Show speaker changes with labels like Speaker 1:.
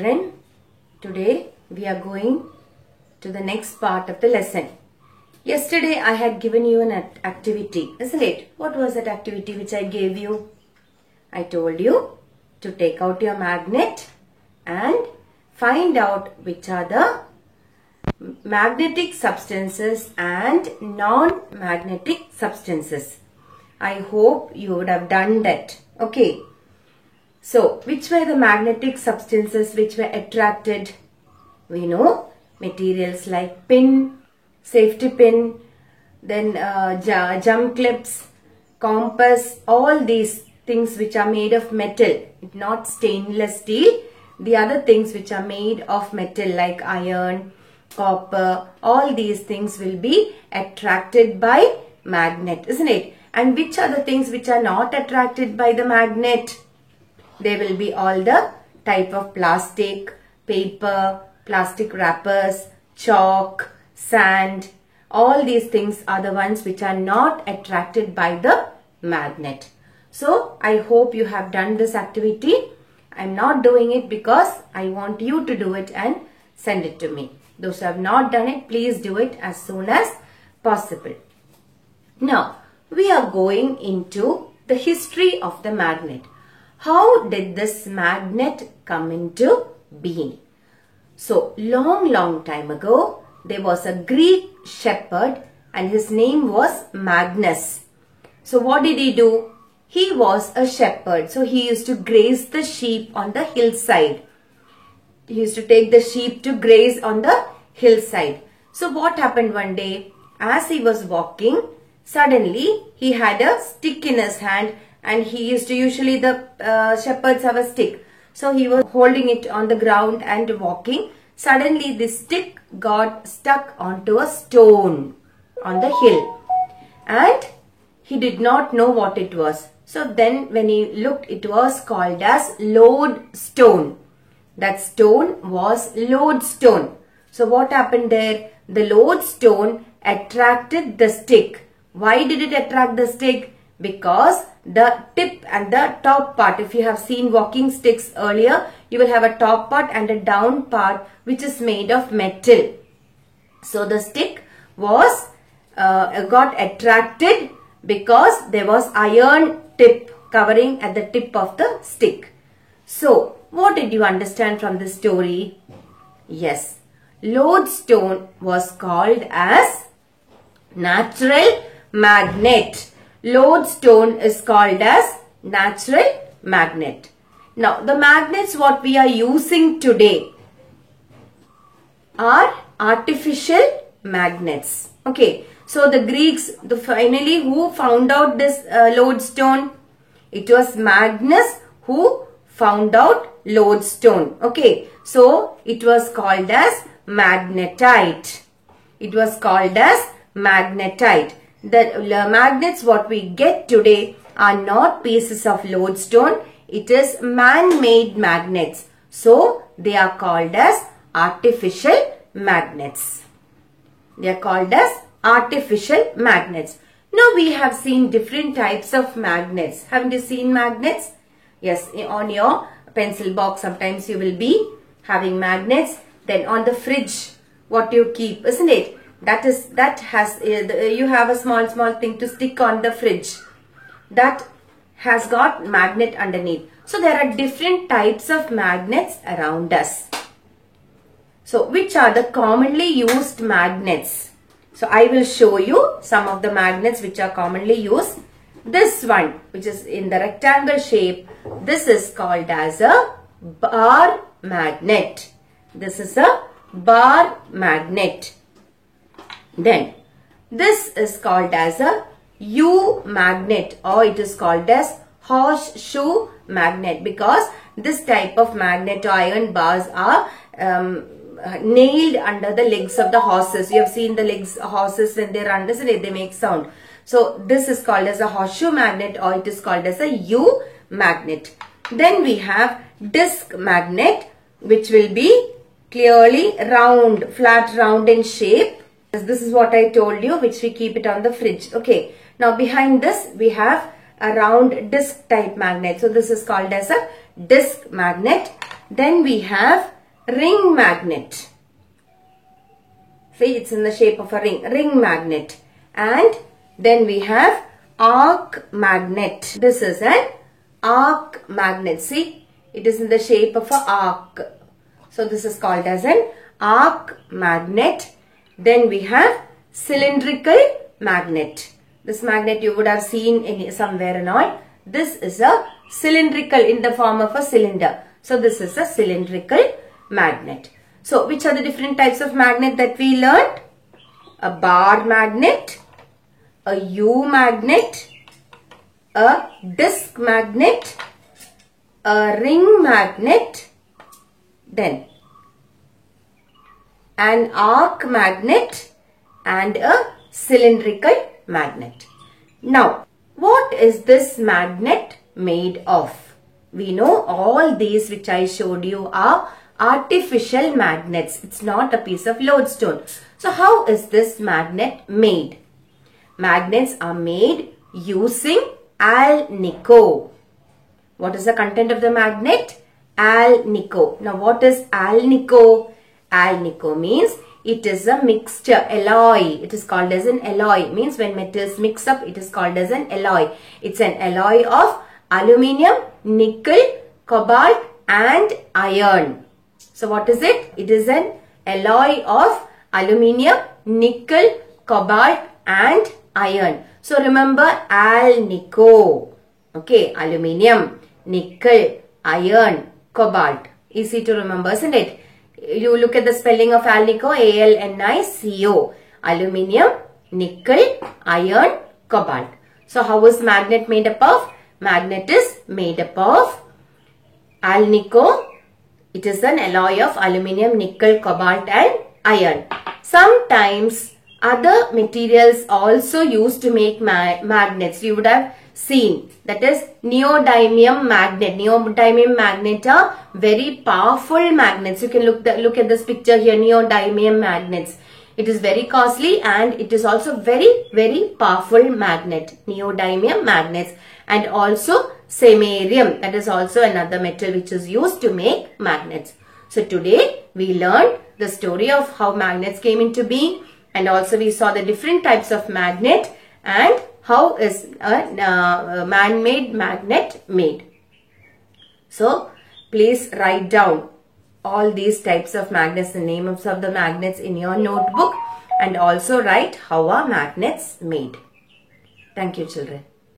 Speaker 1: children, today we are going to the next part of the lesson. Yesterday I had given you an activity, isn't it? What was that activity which I gave you? I told you to take out your magnet and find out which are the magnetic substances and non-magnetic substances. I hope you would have done that. Okay. So, which were the magnetic substances which were attracted? We know materials like pin, safety pin, then jump clips, compass, all these things which are made of metal, not stainless steel. The other things which are made of metal like iron, copper, all these things will be attracted by magnet, isn't it? And which are the things which are not attracted by the magnet? They will be all the type of plastic, paper, plastic wrappers, chalk, sand. All these things are the ones which are not attracted by the magnet. So, I hope you have done this activity. I am not doing it because I want you to do it and send it to me. Those who have not done it, please do it as soon as possible. Now, we are going into the history of the magnet. How did this magnet come into being? So, long time ago, there was a Greek shepherd and his name was Magnus. So, what did he do? He was a shepherd. So, he used to graze the sheep on the hillside. He used to take the sheep to graze on the hillside. So, what happened one day? As he was walking, suddenly he had a stick in his hand, and he used to usually the shepherds have a stick. So he was holding it on the ground and walking. Suddenly the stick got stuck onto a stone on the hill. And he did not know what it was. So then when he looked, it was called as lodestone. That stone was lodestone. So what happened there? The lodestone attracted the stick. Why did it attract the stick? Because the tip and the top part, if you have seen walking sticks earlier, you will have a top part and a down part which is made of metal. So the stick was got attracted because there was iron tip covering at the tip of the stick. So what did you understand from this story? Yes, lodestone was called as natural magnet. Lodestone is called as natural magnet. Now, the magnets what we are using today are artificial magnets. Okay. So, the Greeks, finally who found out this lodestone? It was Magnus who found out lodestone. Okay. So, it was called as magnetite. It was called as magnetite. The magnets what we get today are not pieces of lodestone. It is man-made magnets. So, they are called as artificial magnets. They are called as artificial magnets. Now, we have seen different types of magnets. Haven't you seen magnets? Yes, on your pencil box sometimes you will be having magnets. Then on the fridge, what you keep, isn't it? You have a small thing to stick on the fridge. That has got magnet underneath. So, there are different types of magnets around us. So, which are the commonly used magnets? So, I will show you some of the magnets which are commonly used. This one, which is in the rectangle shape, this is called as a bar magnet. This is a bar magnet. Then, this is called as a U magnet, or it is called as horseshoe magnet, because this type of magnet or iron bars are nailed under the legs of the horses. You have seen the legs of horses when they run, isn't it? They make sound. So, this is called as a horseshoe magnet, or it is called as a U magnet. Then we have disc magnet, which will be clearly round, flat round in shape. This is what I told you, which we keep it on the fridge. Okay. Now, behind this, we have a round disc type magnet. So, this is called as a disc magnet. Then we have ring magnet. See, it's in the shape of a ring magnet. And then we have arc magnet. This is an arc magnet. See, it is in the shape of an arc. So this is called as an arc magnet. Then we have cylindrical magnet. This magnet you would have seen somewhere and all. This is a cylindrical, in the form of a cylinder. So this is a cylindrical magnet. So which are the different types of magnet that we learned? A bar magnet, a U magnet, a disc magnet, a ring magnet, then an arc magnet and a cylindrical magnet. Now, what is this magnet made of? We know all these which I showed you are artificial magnets. It's not a piece of lodestone. So, how is this magnet made? Magnets are made using alnico. What is the content of the magnet? Alnico. Now, what is alnico? Alnico means it is a mixture, alloy. It is called as an alloy. Means when metals mix up, it is called as an alloy. It's an alloy of aluminium, nickel, cobalt and iron. So what is it? It is an alloy of aluminium, nickel, cobalt and iron. So remember alnico. Okay, aluminium, nickel, iron, cobalt. Easy to remember, isn't it? You look at the spelling of alnico, A-L-N-I-C-O. Aluminium, nickel, iron, cobalt. So how is magnet made up of? Magnet is made up of alnico. It is an alloy of aluminium, nickel, cobalt and iron. Sometimes other materials also used to make magnets. You would have seen, that is neodymium magnet. Neodymium magnet are very powerful magnets. You can look at this picture here, neodymium magnets. It is very costly and it is also very powerful magnet. Neodymium magnets, and also samarium, that is also another metal which is used to make magnets. So today we learned the story of how magnets came into being, and also we saw the different types of magnet and how is a man-made magnet made. So please write down all these types of magnets, the names of the magnets in your notebook, and also write how are magnets made. Thank you, children.